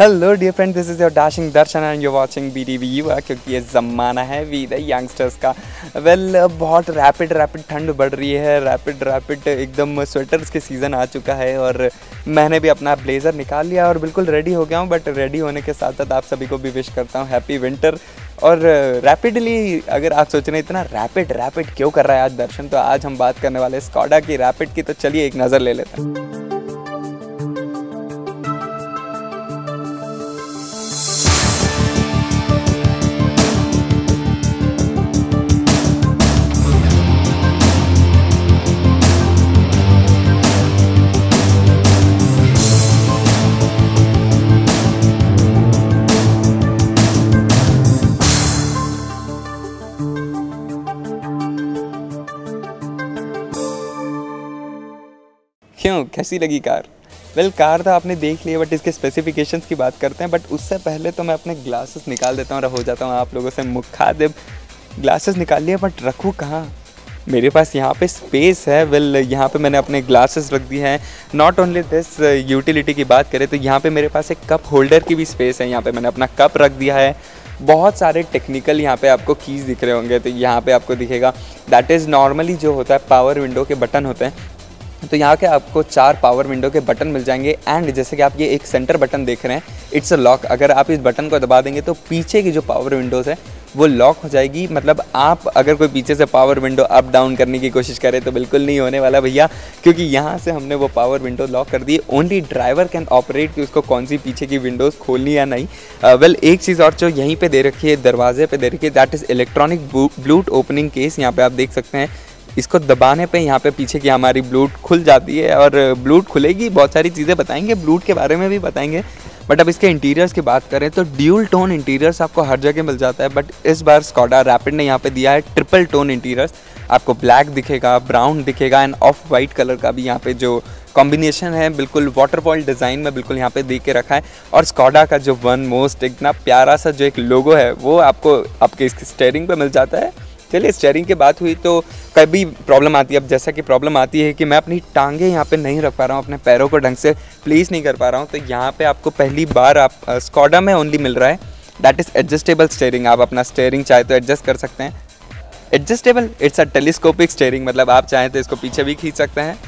Hello dear friend, this is your dashing Darshan and you watching BDV Yuva. क्योंकि ये ज़माना है वी द यंगस्टर्स का। बहुत रैपिड ठंड बढ़ रही है, रैपिड एकदम स्वेटर्स के सीज़न आ चुका है। और मैंने भी अपना ब्लेज़र निकाल लिया और बिल्कुल रेडी हो गया हूँ। बट रेडी होने के साथ साथ आप सभी को भी विश करता हूँ हैप्पी विंटर। और रैपिडली अगर आप सोच रहे हैं इतना रैपिड क्यों कर रहा है आज दर्शन, तो आज हम बात करने वाले स्कॉडा की रैपिड की। तो चलिए एक नज़र ले लेते हैं। क्यों, कैसी लगी कार? कार तो आपने देख लिया, बट इसके स्पेसिफिकेशंस की बात करते हैं। बट उससे पहले तो मैं अपने ग्लासेस निकाल देता हूँ और हो जाता हूँ आप लोगों से मुखातिब। ग्लासेस निकाल लिए, बट रखूँ कहाँ? मेरे पास यहाँ पे स्पेस है। यहाँ पे मैंने अपने ग्लासेस रख दिए हैं। नॉट ओनली दिस, यूटिलिटी की बात करें तो यहाँ पे मेरे पास एक कप होल्डर की भी स्पेस है। यहाँ पे मैंने अपना कप रख दिया है। बहुत सारे टेक्निकल यहाँ पे आपको कीज़ दिख रहे होंगे, तो यहाँ पे आपको दिखेगा दैट इज़ नॉर्मली जो होता है पावर विंडो के बटन होते हैं। तो यहाँ के आपको 4 पावर विंडो के बटन मिल जाएंगे। एंड जैसे कि आप ये एक सेंटर बटन देख रहे हैं, इट्स अ लॉक। अगर आप इस बटन को दबा देंगे तो पीछे की जो पावर विंडोज़ है वो लॉक हो जाएगी। मतलब आप अगर कोई पीछे से पावर विंडो अप डाउन करने की कोशिश करें तो बिल्कुल नहीं होने वाला भैया, क्योंकि यहाँ से हमने वो पावर विंडो लॉक कर दी। ओनली ड्राइवर कैन ऑपरेट कि उसको कौन सी पीछे की विंडोज़ खोलनी या नहीं। एक चीज़ और जो यहीं पे दे रखी है, दरवाजे पे दे रखी है, that is electronic bluetooth opening case. यहाँ पे आप देख सकते हैं, इसको दबाने पे यहाँ पे पीछे की हमारी ब्लूट खुल जाती है। और ब्लूट खुलेगी, बहुत सारी चीज़ें बताएंगे, ब्लूट के बारे में भी बताएंगे। बट अब इसके इंटीरियर्स की बात करें तो ड्यूल टोन इंटीरियर्स आपको हर जगह मिल जाता है। बट इस बार स्कॉडा रैपिड ने यहाँ पे दिया है ट्रिपल टोन इंटीरियर्स। आपको ब्लैक दिखेगा, ब्राउन दिखेगा एंड ऑफ वाइट कलर का भी यहाँ पे जो कॉम्बिनेशन है बिल्कुल वाटरफॉल डिज़ाइन में बिल्कुल यहाँ पे दे के रखा है। और स्कॉडा का जो वन मोस्ट इतना प्यारा सा जो एक लोगो है वो आपको आपके इसके स्टीयरिंग पे मिल जाता है। चलिए, स्टीयरिंग की बात हुई तो कभी प्रॉब्लम आती है। अब जैसा कि प्रॉब्लम आती है कि मैं अपनी टांगे यहाँ पे नहीं रख पा रहा हूँ, अपने पैरों को ढंग से प्लेस नहीं कर पा रहा हूँ, तो यहाँ पे आपको पहली बार आप स्कॉडा में ओनली मिल रहा है दैट इज़ एडजस्टेबल स्टीयरिंग। आप अपना स्टीयरिंग चाहे तो एडजस्ट कर सकते हैं। Adjustable, it's a telescopic steering, मतलब आप चाहें तो इसको पीछे भी खींच सकते हैं।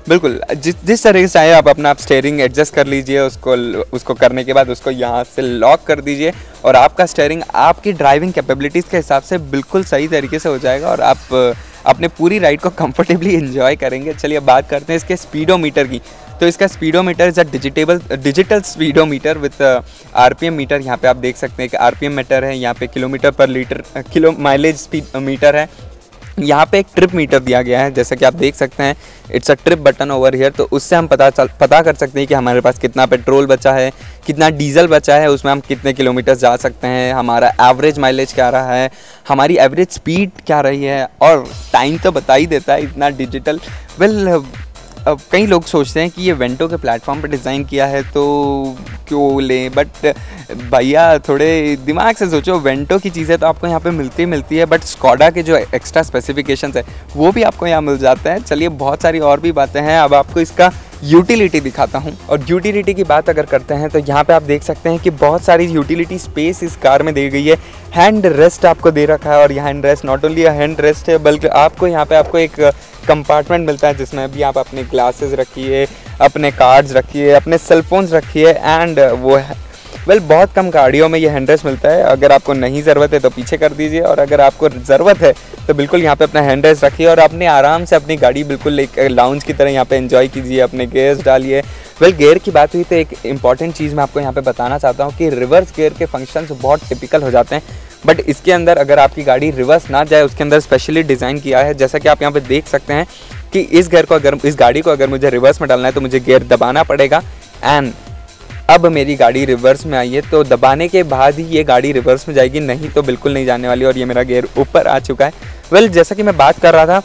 बिल्कुल जिस तरह से चाहे आप अपना स्टीयरिंग एडजस्ट कर लीजिए। उसको करने के बाद उसको यहाँ से लॉक कर दीजिए और आपका स्टीयरिंग आपकी ड्राइविंग कैपेबिलिटीज़ के हिसाब से बिल्कुल सही तरीके से हो जाएगा और आप अपने पूरी राइड को कंफर्टेबली एंजॉय करेंगे। चलिए बात करते हैं इसके स्पीडोमीटर की। तो इसका speedometer is a digital speedometer with RPM meter. यहाँ पे आप देख सकते हैं कि RPM मीटर है, यहाँ पे किलोमीटर पर litre kilo mileage speed metre है। यहाँ पे एक ट्रिप मीटर दिया गया है, जैसा कि आप देख सकते हैं it's a trip button over here. तो उससे हम पता कर सकते हैं कि हमारे पास कितना पेट्रोल बचा है, कितना डीजल बचा है, उसमें हम कितने किलोमीटर जा सकते हैं, हमारा एवरेज माइलेज क्या रहा है, हमारी एवरेज स्पीड क्या रही है, और टाइम तो बता ही देता है इतना डिजिटल। अब कई लोग सोचते हैं कि ये वेंटो के प्लेटफॉर्म पर डिज़ाइन किया है तो क्यों लें, बट भैया थोड़े दिमाग से सोचो। वेंटो की चीज़ें तो आपको यहाँ पे मिलती है, बट स्कॉडा के जो एक्स्ट्रा स्पेसिफिकेशंस है वो भी आपको यहाँ मिल जाते हैं। चलिए बहुत सारी और भी बातें हैं, अब आपको इसका यूटिलिटी दिखाता हूँ। और यूटिलिटी की बात अगर करते हैं तो यहाँ पे आप देख सकते हैं कि बहुत सारी यूटिलिटी स्पेस इस कार में दी गई है। हैंड रेस्ट आपको दे रखा है, और यह hand rest not only hand rest है बल्कि आपको यहाँ पे आपको एक कंपार्टमेंट मिलता है जिसमें भी आप अपने ग्लासेस रखिए, अपने कार्ड्स रखिए, अपने सेलफोन्स रखिए। एंड वो बहुत कम गाड़ियों में ये हैंड रेस्ट मिलता है। अगर आपको नहीं ज़रूरत है तो पीछे कर दीजिए, और अगर आपको ज़रूरत है तो बिल्कुल यहाँ पे अपना हैंड रेस्ट रखिए और अपने आराम से अपनी गाड़ी बिल्कुल एक लाउंज की तरह यहाँ पे एंजॉय कीजिए, अपने गेयर्स डालिए। गियर की बात हुई तो एक इंपॉर्टेंट चीज़ मैं आपको यहाँ पे बताना चाहता हूँ कि रिवर्स गियर के फंक्शंस बहुत टिपिकल हो जाते हैं, बट इसके अंदर अगर आपकी गाड़ी रिवर्स ना जाए उसके अंदर स्पेशली डिज़ाइन किया है। जैसा कि आप यहाँ पे देख सकते हैं कि इस गाड़ी को अगर मुझे रिवर्स में डालना है तो मुझे गियर दबाना पड़ेगा। एंड अब मेरी गाड़ी रिवर्स में आई है तो दबाने के बाद ही ये गाड़ी रिवर्स में जाएगी, नहीं तो बिल्कुल नहीं जाने वाली। और ये मेरा गियर ऊपर आ चुका है। जैसा कि मैं बात कर रहा था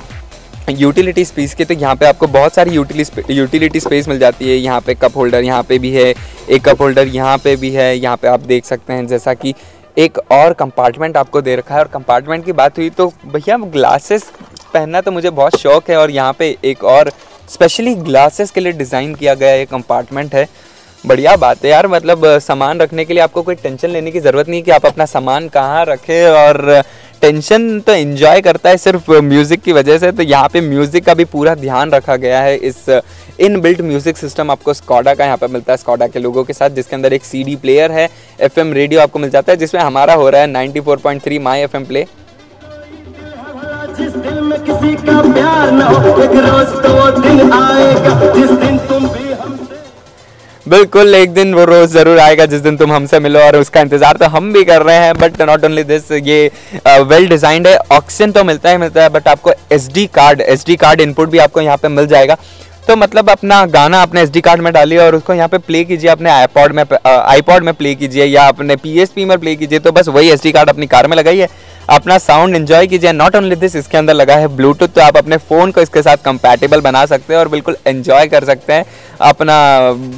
यूटिलिटी स्पेस की, तो यहाँ पे आपको बहुत सारी यूटिलिटी स्पेस मिल जाती है। यहाँ पे कप होल्डर यहाँ पे भी है, एक कप होल्डर यहाँ पे भी है। यहाँ पे आप देख सकते हैं जैसा कि एक और कंपार्टमेंट आपको दे रखा है। और कंपार्टमेंट की बात हुई तो भैया ग्लासेस पहनना तो मुझे बहुत शौक है, और यहाँ पे एक और स्पेशली ग्लासेस के लिए डिज़ाइन किया गया एक कंपार्टमेंट है। बढ़िया बात है यार, मतलब सामान रखने के लिए आपको कोई टेंशन लेने की ज़रूरत नहीं कि आप अपना सामान कहाँ रखें, और टेंशन तो एंजॉय करता है सिर्फ म्यूज़िक की वजह से। तो यहाँ पे म्यूज़िक का भी पूरा ध्यान रखा गया है। इस इन बिल्ट म्यूज़िक सिस्टम आपको स्कॉडा का यहाँ पे मिलता है, स्कॉडा के लोगों के साथ, जिसके अंदर एक CD प्लेयर है, FM रेडियो आपको मिल जाता है, जिसमें हमारा हो रहा है 94.3 माई FM प्ले। जिस दिल में किसी का प्यार न हो, एक रोज तो वो दिन आएगा जिस दिन तुम भी हमसे, बिल्कुल एक दिन वो रोज जरूर आएगा जिस दिन तुम हमसे मिलो, और उसका इंतजार तो हम भी कर रहे हैं। बट नॉट ओनली दिस, ये वेल डिजाइंड है। ऑक्सीजन तो मिलता है, बट आपको SD कार्ड इनपुट भी आपको यहाँ पे मिल जाएगा। तो मतलब अपना गाना अपने SD कार्ड में डालिए और उसको यहाँ पे प्ले कीजिए, अपने आईपॉड में प्ले कीजिए या अपने PSP में प्ले कीजिए। तो बस वही SD कार्ड अपनी कार में लगाइए, अपना साउंड एंजॉय कीजिए। नॉट ओनली दिस, इसके अंदर लगा है ब्लूटूथ, तो आप अपने फ़ोन को इसके साथ कंपैटिबल बना सकते हैं और बिल्कुल एंजॉय कर सकते हैं। अपना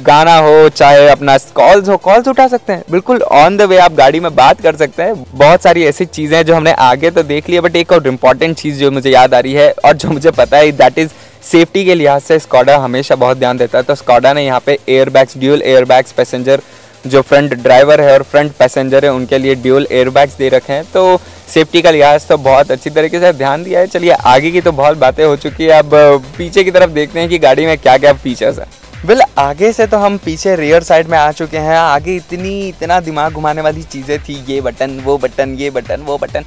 गाना हो, चाहे अपना कॉल्स उठा सकते हैं, बिल्कुल ऑन द वे आप गाड़ी में बात कर सकते हैं। बहुत सारी ऐसी चीज़ें हैं जो हमने आगे तो देख लिया, बट एक और इम्पॉर्टेंट चीज़ जो मुझे याद आ रही है और जो मुझे पता है, दैट इज़ सेफ्टी के लिहाज से स्कॉडा हमेशा बहुत ध्यान देता है। तो स्कॉडा ने यहाँ पे एयरबैग्स, ड्यूल एयरबैग्स, पैसेंजर जो फ्रंट ड्राइवर है और फ्रंट पैसेंजर है उनके लिए ड्यूल एयरबैग्स दे रखे हैं। तो सेफ्टी का लिहाज तो बहुत अच्छी तरीके से ध्यान दिया है। चलिए आगे की तो बहुत बातें हो चुकी है, अब पीछे की तरफ देखते हैं कि गाड़ी में क्या क्या फीचर्स है। वेल आगे से तो हम पीछे रियर साइड में आ चुके हैं। आगे इतना दिमाग घुमाने वाली चीज़ें थी, ये बटन वो बटन, ये बटन वो बटन।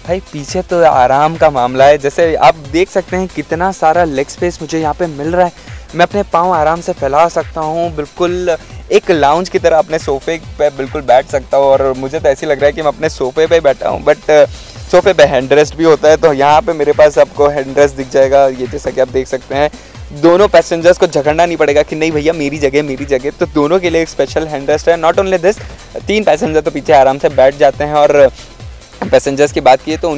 भाई पीछे तो आराम का मामला है। जैसे आप देख सकते हैं कितना सारा लेग स्पेस मुझे यहाँ पे मिल रहा है। मैं अपने पाँव आराम से फैला सकता हूँ, बिल्कुल एक लाउंज की तरह अपने सोफे पे बिल्कुल बैठ सकता हूँ। और मुझे तो ऐसी लग रहा है कि मैं अपने सोफे पे बैठा हूँ, बट सोफे पे हैंड रेस्ट भी होता है। तो यहाँ पे मेरे पास आपको हैंड रेस्ट दिख जाएगा, ये जैसा कि आप देख सकते हैं। दोनों पैसेंजर्स को झगड़ना नहीं पड़ेगा कि नहीं भैया मेरी जगह, तो दोनों के लिए एक स्पेशल हैंड रेस्ट है। नॉट ओनली दिस, 3 पैसेंजर तो पीछे आराम से बैठ जाते हैं। और पैसेंजर्स की बात की तो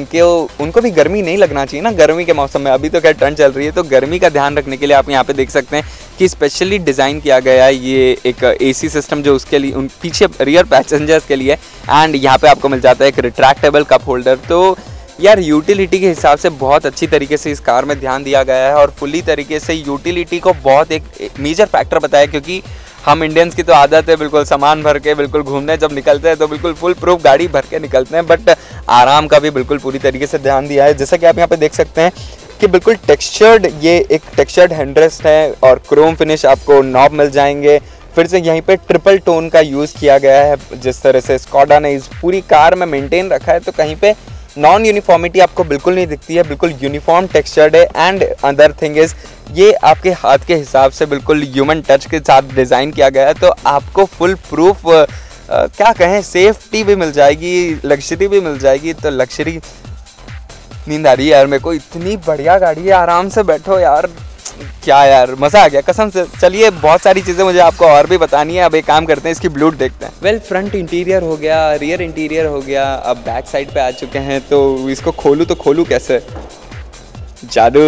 उनको भी गर्मी नहीं लगना चाहिए ना गर्मी के मौसम में। अभी तो खैर ठंड चल रही है, तो गर्मी का ध्यान रखने के लिए आप यहाँ पे देख सकते हैं कि स्पेशली डिज़ाइन किया गया है ये एक AC सिस्टम, जो उसके लिए उन पीछे रियर पैसेंजर्स के लिए। एंड यहाँ पे आपको मिल जाता है एक रिट्रैक्टेबल कप होल्डर। तो यार यूटिलिटी के हिसाब से बहुत अच्छी तरीके से इस कार में ध्यान दिया गया है और फुली तरीके से यूटिलिटी को बहुत एक मेजर फैक्टर बताया, क्योंकि हम इंडियंस की तो आदत है बिल्कुल सामान भर के बिल्कुल घूमने जब निकलते हैं तो बिल्कुल फुल प्रूफ गाड़ी भर के निकलते हैं, बट आराम का भी बिल्कुल पूरी तरीके से ध्यान दिया है। जैसा कि आप यहाँ पे देख सकते हैं कि बिल्कुल ये एक टेक्सचर्ड हैंडरेस्ट है और क्रोम फिनिश आपको नॉब मिल जाएंगे। फिर से यहीं पे ट्रिपल टोन का यूज़ किया गया है, जिस तरह से स्कॉडा ने इस पूरी कार में मेंटेन रखा है। तो कहीं पे नॉन यूनिफॉर्मिटी आपको बिल्कुल नहीं दिखती है, बिल्कुल यूनिफॉर्म टेक्सचर्ड है। एंड अदर थिंग इज़ ये आपके हाथ के हिसाब से बिल्कुल ह्यूमन टच के साथ डिज़ाइन किया गया है। तो आपको फुल प्रूफ क्या कहें, सेफ्टी भी मिल जाएगी, लग्जरी भी मिल जाएगी। तो लग्जरी नींद आ रही है यार मेरे को, इतनी बढ़िया गाड़ी है, आराम से बैठो यार, क्या यार मज़ा आ गया कसम से। चलिए बहुत सारी चीज़ें मुझे आपको और भी बतानी है, अब एक काम करते हैं इसकी ब्लूट देखते हैं। वेल फ्रंट इंटीरियर हो गया, रियर इंटीरियर हो गया, अब बैक साइड पे आ चुके हैं। तो इसको खोलूँ कैसे? जादू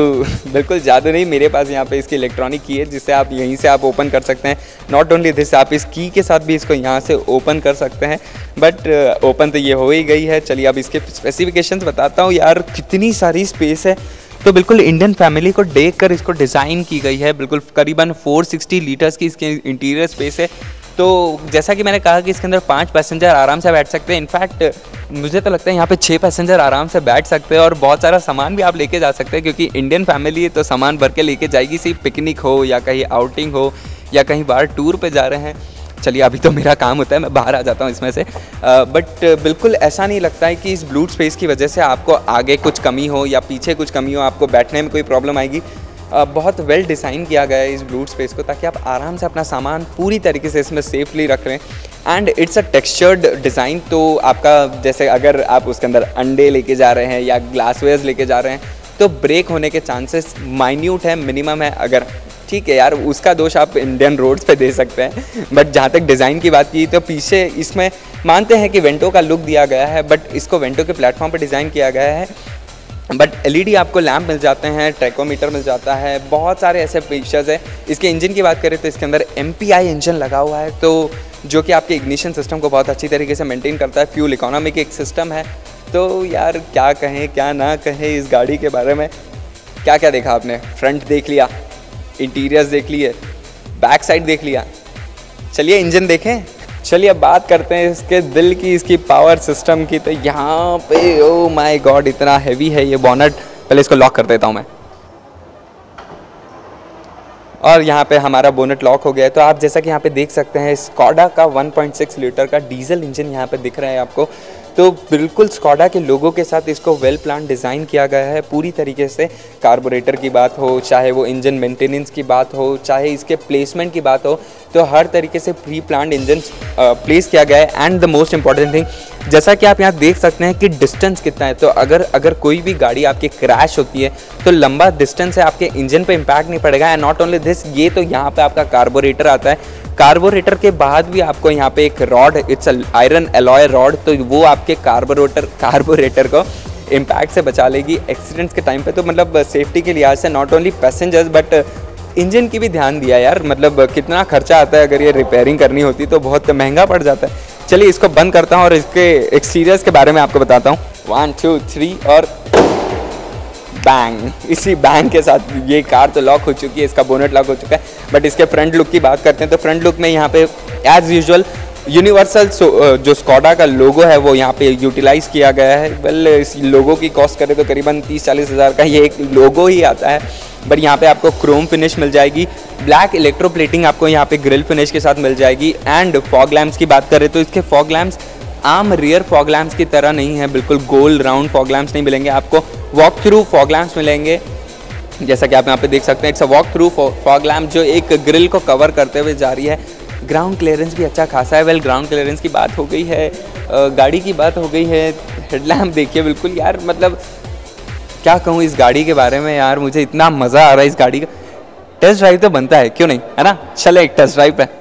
बिल्कुल जादू नहीं, मेरे पास यहाँ पे इसकी इलेक्ट्रॉनिक की है जिससे आप यहीं से आप ओपन कर सकते हैं। नॉट ओनली दिस, आप इस की के साथ भी इसको यहाँ से ओपन कर सकते हैं, बट ओपन तो ये हो ही गई है। चलिए अब इसके स्पेसिफिकेशंस बताता हूँ। यार कितनी सारी स्पेस है, तो बिल्कुल इंडियन फैमिली को देख कर इसको डिज़ाइन की गई है। बिल्कुल करीबन 460 लीटर्स की इसके इंटीरियर स्पेस है। तो जैसा कि मैंने कहा कि इसके अंदर 5 पैसेंजर आराम से बैठ सकते हैं। इनफैक्ट मुझे तो लगता है यहाँ पे 6 पैसेंजर आराम से बैठ सकते हैं और बहुत सारा सामान भी आप लेके जा सकते हैं, क्योंकि इंडियन फैमिली है तो सामान भर के लेके जाएगी, सिर्फ पिकनिक हो या कहीं आउटिंग हो या कहीं बाहर टूर पे जा रहे हैं। चलिए अभी तो मेरा काम होता है, मैं बाहर आ जाता हूँ इसमें से, बट बिल्कुल ऐसा नहीं लगता है कि इस ब्लूट स्पेस की वजह से आपको आगे कुछ कमी हो या पीछे कुछ कमी हो, आपको बैठने में कोई प्रॉब्लम आएगी। बहुत वेल डिज़ाइन किया गया है इस ब्लूट स्पेस को, ताकि आप आराम से अपना सामान पूरी तरीके से इसमें सेफली रख लें। And it's a textured design, तो आपका जैसे अगर आप उसके अंदर अंडे लेके जा रहे हैं या ग्लासवेयर्स लेके जा रहे हैं तो ब्रेक होने के चांसेस माइन्यूट है, मिनिमम है। अगर ठीक है यार, उसका दोष आप इंडियन रोड्स पे दे सकते हैं, बट जहाँ तक डिज़ाइन की बात की तो पीछे इसमें मानते हैं कि वेंटो का लुक दिया गया है, बट इसको वेंटो के प्लेटफॉर्म पे डिज़ाइन किया गया है। बट LED आपको लैंप मिल जाते हैं, ट्रैकोमीटर मिल जाता है, बहुत सारे ऐसे फीचर्स है। इसके इंजन की बात करें तो इसके अंदर MPI इंजन लगा हुआ है, तो जो कि आपके इग्निशन सिस्टम को बहुत अच्छी तरीके से मेंटेन करता है। फ्यूल इकोनॉमी की एक सिस्टम है। तो यार क्या कहें क्या ना कहें इस गाड़ी के बारे में। क्या क्या देखा आपने? फ्रंट देख लिया, इंटीरियर्स देख लिए, बैक साइड देख लिया। चलिए इंजन देखें। चलिए अब बात करते हैं इसके दिल की, इसकी पावर सिस्टम की। तो यहाँ पे ओ माय गॉड इतना हैवी है ये बॉनेट। पहले इसको लॉक कर देता हूँ मैं, और यहाँ पे हमारा बोनेट लॉक हो गया है। तो आप जैसा कि यहाँ पे देख सकते हैं स्कॉडा का 1.6 लीटर का डीजल इंजन यहाँ पे दिख रहा है आपको। तो बिल्कुल स्कॉडा के लोगों के साथ इसको वेल प्लान डिज़ाइन किया गया है पूरी तरीके से। कार्बोरेटर की बात हो, चाहे वो इंजन मेंटेनेंस की बात हो, चाहे इसके प्लेसमेंट की बात हो, तो हर तरीके से प्री प्लान्ड इंजन प्लेस किया गया है। And the most important thing, जैसा कि आप यहाँ देख सकते हैं कि डिस्टेंस कितना है। तो अगर कोई भी गाड़ी आपकी क्रैश होती है तो लंबा डिस्टेंस है, आपके इंजन पे इम्पैक्ट नहीं पड़ेगा। एंड नॉट ओनली दिस, ये तो यहाँ पे आपका कार्बोरेटर आता है। कार्बोरेटर के बाद भी आपको यहाँ पे एक rod, it's iron alloy rod, तो वो आपके कार्बोरेटर को इम्पैक्ट से बचा लेगी एक्सीडेंट्स के टाइम पे। तो मतलब सेफ्टी के लिहाज से not only passengers but engine की भी ध्यान दिया यार। मतलब कितना खर्चा आता है, अगर ये रिपेयरिंग करनी होती तो बहुत महंगा पड़ जाता है। चलिए इसको बंद करता हूँ और इसके एक्सटीरियर्स के बारे में आपको बताता हूँ। 1 2 3 और बैंग। इसी बैंग के साथ ये कार तो लॉक हो चुकी है, इसका बोनेट लॉक हो चुका है। बट इसके फ्रंट लुक की बात करते हैं तो फ्रंट लुक में यहाँ पे एज यूजुअल यूनिवर्सल जो स्कॉडा का लोगो है वो यहाँ पे यूटिलाइज किया गया है। वेल इस लोगो की कॉस्ट करें तो करीबन 30-40 हज़ार का ये एक लोगो ही आता है। बट यहाँ पे आपको क्रोम फिनिश मिल जाएगी, ब्लैक इलेक्ट्रोप्लेटिंग आपको यहाँ पे ग्रिल फिनिश के साथ मिल जाएगी। एंड फॉग लैम्प्स की बात करें तो इसके फॉग लैम्प्स आम रियर फॉग लैम्प्स की तरह नहीं है, बिल्कुल गोल राउंड फॉग लैम्प्स नहीं मिलेंगे आपको, वॉक थ्रू फॉग लैम्प्स मिलेंगे। जैसा कि आप यहाँ पे देख सकते हैं, it's a walk through fog lamp जो एक ग्रिल को कवर करते हुए जा रही है। ग्राउंड क्लियरेंस भी अच्छा खासा है। वेल ग्राउंड क्लियरेंस की बात हो गई है, गाड़ी की बात हो गई है। हेडलैम्प देखिए बिल्कुल यार, मतलब क्या कहूँ इस गाड़ी के बारे में यार, मुझे इतना मज़ा आ रहा है इस गाड़ी का। टेस्ट ड्राइव तो बनता है, क्यों नहीं, है ना। चले एक टेस्ट ड्राइव पे।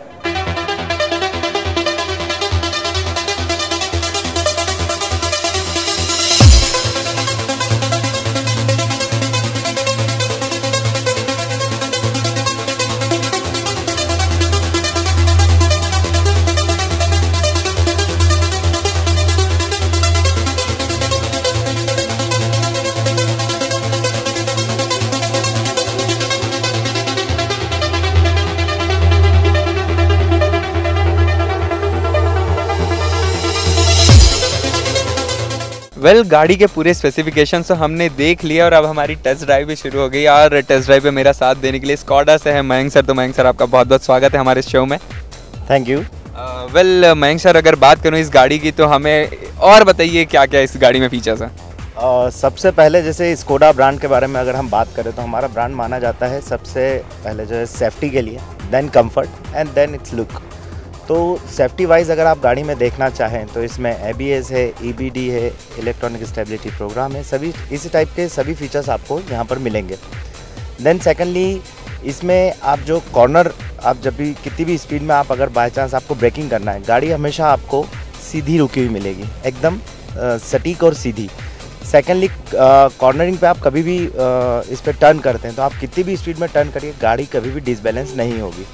वेल गाड़ी के पूरे स्पेसिफिकेशन तो हमने देख लिया और अब हमारी टेस्ट ड्राइव भी शुरू हो गई। और टेस्ट ड्राइव पे मेरा साथ देने के लिए स्कॉडा से है मयंक सर। तो मयंक सर आपका बहुत बहुत स्वागत है हमारे शो में। Thank you. Well Mayank sir अगर बात करूँ इस गाड़ी की तो हमें और बताइए क्या क्या इस गाड़ी में फीचर्स हैं। सबसे पहले जैसे स्कोडा ब्रांड के बारे में अगर हम बात करें तो हमारा ब्रांड माना जाता है सबसे पहले जो है सेफ्टी के लिए, then comfort and then it's look. तो सेफ्टी वाइज अगर आप गाड़ी में देखना चाहें तो इसमें ABS है, EBD है, इलेक्ट्रॉनिक स्टेबिलिटी प्रोग्राम है, सभी इसी टाइप के सभी फीचर्स आपको यहाँ पर मिलेंगे। देन सेकेंडली इसमें आप जो कॉर्नर, आप जब भी कितनी भी स्पीड में आप अगर बाय चांस आपको ब्रेकिंग करना है, गाड़ी हमेशा आपको सीधी रुकी हुई मिलेगी, एकदम सटीक और सीधी। सेकेंडली कॉर्नरिंग पे आप कभी भी इस पर टर्न करते हैं तो आप कितनी भी स्पीड में टर्न करिए, गाड़ी कभी भी डिसबैलेंस नहीं होगी।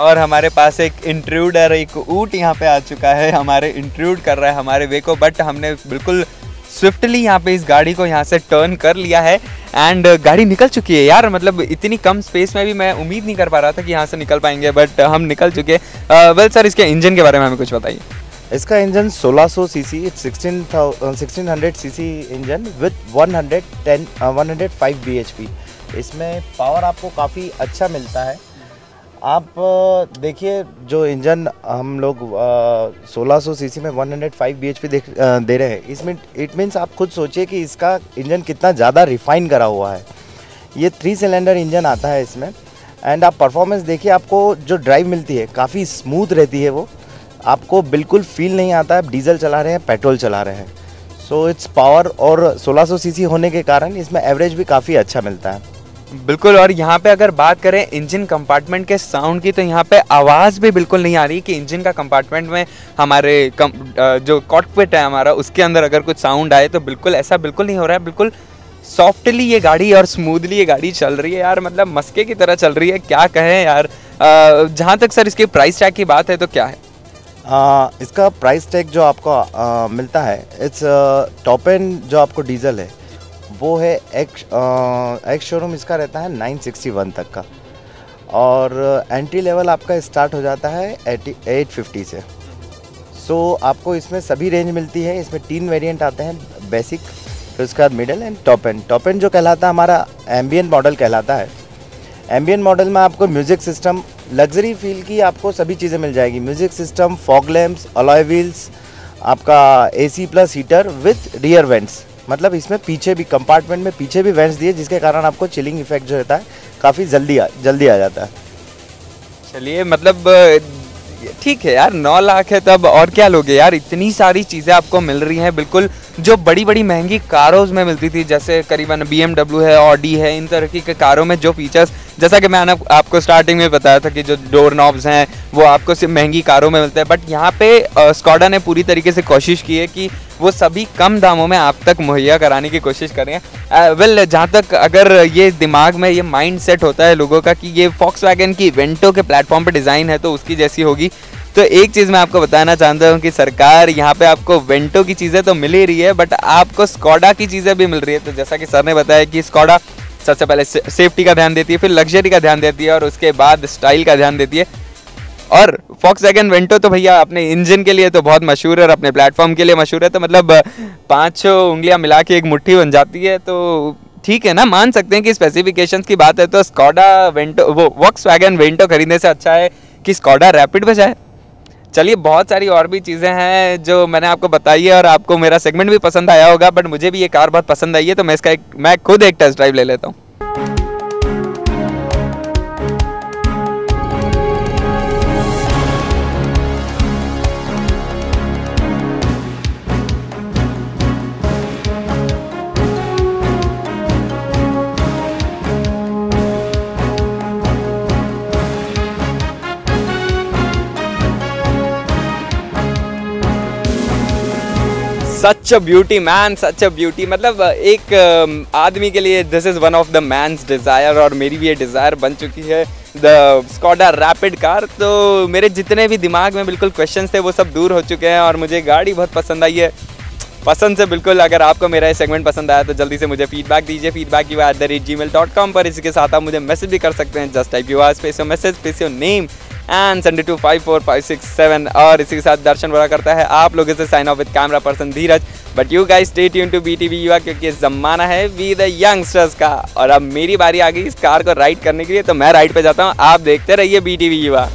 और हमारे पास एक इंट्रूडर, एक ऊँट यहाँ पे आ चुका है, हमारे इंट्रूड कर रहा है हमारे वे को। बट हमने बिल्कुल स्विफ्टली यहाँ पे इस गाड़ी को यहाँ से टर्न कर लिया है एंड गाड़ी निकल चुकी है यार। मतलब इतनी कम स्पेस में भी मैं उम्मीद नहीं कर पा रहा था कि यहाँ से निकल पाएंगे, बट हम निकल चुके। वेल सर इसके इंजन के बारे में हमें कुछ बताइए। इसका engine 1600 CC, 1600 CC engine with 105 bhp। इसमें पावर आपको काफ़ी अच्छा मिलता है। आप देखिए जो इंजन हम लोग 1600 सीसी में 105 bhp दे रहे हैं, इसमें इट मीन्स आप खुद सोचिए कि इसका इंजन कितना ज़्यादा रिफाइन करा हुआ है। ये 3 सिलेंडर इंजन आता है इसमें। एंड आप परफॉर्मेंस देखिए, आपको जो ड्राइव मिलती है काफ़ी स्मूथ रहती है, वो आपको बिल्कुल फील नहीं आता है डीजल चला रहे हैं, पेट्रोल चला रहे हैं। सो इट्स पावर और 1600 सीसी होने के कारण इसमें एवरेज भी काफ़ी अच्छा मिलता है। बिल्कुल। और यहाँ पे अगर बात करें इंजन कंपार्टमेंट के साउंड की तो यहाँ पे आवाज़ भी बिल्कुल नहीं आ रही कि इंजन का कंपार्टमेंट में हमारे जो कॉकपिट है हमारा, उसके अंदर अगर कुछ साउंड आए तो बिल्कुल ऐसा बिल्कुल नहीं हो रहा है। बिल्कुल सॉफ्टली ये गाड़ी और स्मूथली ये गाड़ी चल रही है यार, मतलब मस्के की तरह चल रही है, क्या कहें यार। जहाँ तक सर इसके प्राइस टैग की बात है तो क्या है? इसका प्राइस टैग जो आपको मिलता है, इट्स टॉप एंड जो आपको डीजल है वो है एक्स शोरूम इसका रहता है 961 तक का। और एंट्री लेवल आपका स्टार्ट हो जाता है 850 से। सो आपको इसमें सभी रेंज मिलती है। इसमें 3 वेरिएंट आते हैं, बेसिक, फिर उसके बाद middle and top and. Top and जो कहलाता है हमारा एम्बियंट मॉडल कहलाता है। एम्बियंट मॉडल में आपको म्यूज़िक सिस्टम, लग्जरी फील की आपको सभी चीज़ें मिल जाएगी। Music system, fog lamps, alloy wheels, आपका AC plus heater with rear vents. मतलब इसमें पीछे भी कंपार्टमेंट में पीछे भी वेंट्स दिए, जिसके कारण आपको चिलिंग इफेक्ट जो होता है काफ़ी जल्दी आ जाता है। चलिए, मतलब ठीक है यार, 9 लाख है तब और क्या लोगे यार। इतनी सारी चीज़ें आपको मिल रही हैं, बिल्कुल जो बड़ी बड़ी महंगी कारों में मिलती थी, जैसे करीबन BMW है, ऑडी है, इन तरह की कारों में जो फीचर्स, जैसा कि मैंने आपको स्टार्टिंग में बताया था कि जो डोर नॉब्स हैं वो आपको सिर्फ महंगी कारों में मिलते हैं, बट यहाँ पे स्कोडा ने पूरी तरीके से कोशिश की है कि वो सभी कम दामों में आप तक मुहैया कराने की कोशिश कर रहे हैं। वेल, जहाँ तक अगर ये दिमाग में ये माइंड सेट होता है लोगों का कि ये वॉक्सवैगन की वेंटो के प्लेटफॉर्म पे डिज़ाइन है तो उसकी जैसी होगी, तो एक चीज़ मैं आपको बताना चाहता हूँ कि सरकार यहाँ पे आपको वेंटो की चीज़ें तो मिल ही रही है, बट आपको स्कोडा की चीज़ें भी मिल रही है। तो जैसा कि सर ने बताया कि स्कोडा सबसे पहले सेफ्टी का ध्यान देती है, फिर लग्जरी का ध्यान देती है और उसके बाद स्टाइल का ध्यान देती है। और वॉक्सवैगन वेंटो तो भैया अपने इंजन के लिए तो बहुत मशहूर है और अपने प्लेटफॉर्म के लिए मशहूर है, तो मतलब 5 उंगलियां मिला के एक मुट्ठी बन जाती है। तो ठीक है ना, मान सकते हैं कि स्पेसिफिकेशंस की बात है तो स्कोडा वेंटो, वो वॉक्सवैगन वेंटो खरीदने से अच्छा है कि स्कोडा रैपिड बजाए। चलिए, बहुत सारी और भी चीज़ें हैं जो मैंने आपको बताई है और आपको मेरा सेगमेंट भी पसंद आया होगा, बट मुझे भी ये कार बहुत पसंद आई है, तो मैं खुद एक टेस्ट ड्राइव ले लेता हूँ। Such a beauty man, such a beauty. मतलब एक आदमी के लिए this is one of the man's desire, और मेरी भी ये डिज़ायर बन चुकी है द स्कोडा रैपिड कार। तो मेरे जितने भी दिमाग में बिल्कुल क्वेश्चंस थे वो सब दूर हो चुके हैं और मुझे गाड़ी बहुत पसंद आई है। पसंद से बिल्कुल, अगर आपको मेरा ये सेगमेंट पसंद आया तो जल्दी से मुझे फीडबैक दीजिए, feedback@gmail.com पर। इसके साथ आप मुझे मैसेज भी कर सकते हैं, just type your space your message, space your name and send it to 54567। और इसी के साथ दर्शन बड़ा करता है आप लोगों से sign off with camera person Dheeraj. But you guys stay tuned to BTV Yuva, क्योंकि ज़माना है वी द यंगस्टर्स का। और अब मेरी बारी आ गई इस कार को राइड करने के लिए, तो मैं राइड पे जाता हूँ, आप देखते रहिए BTV युवा।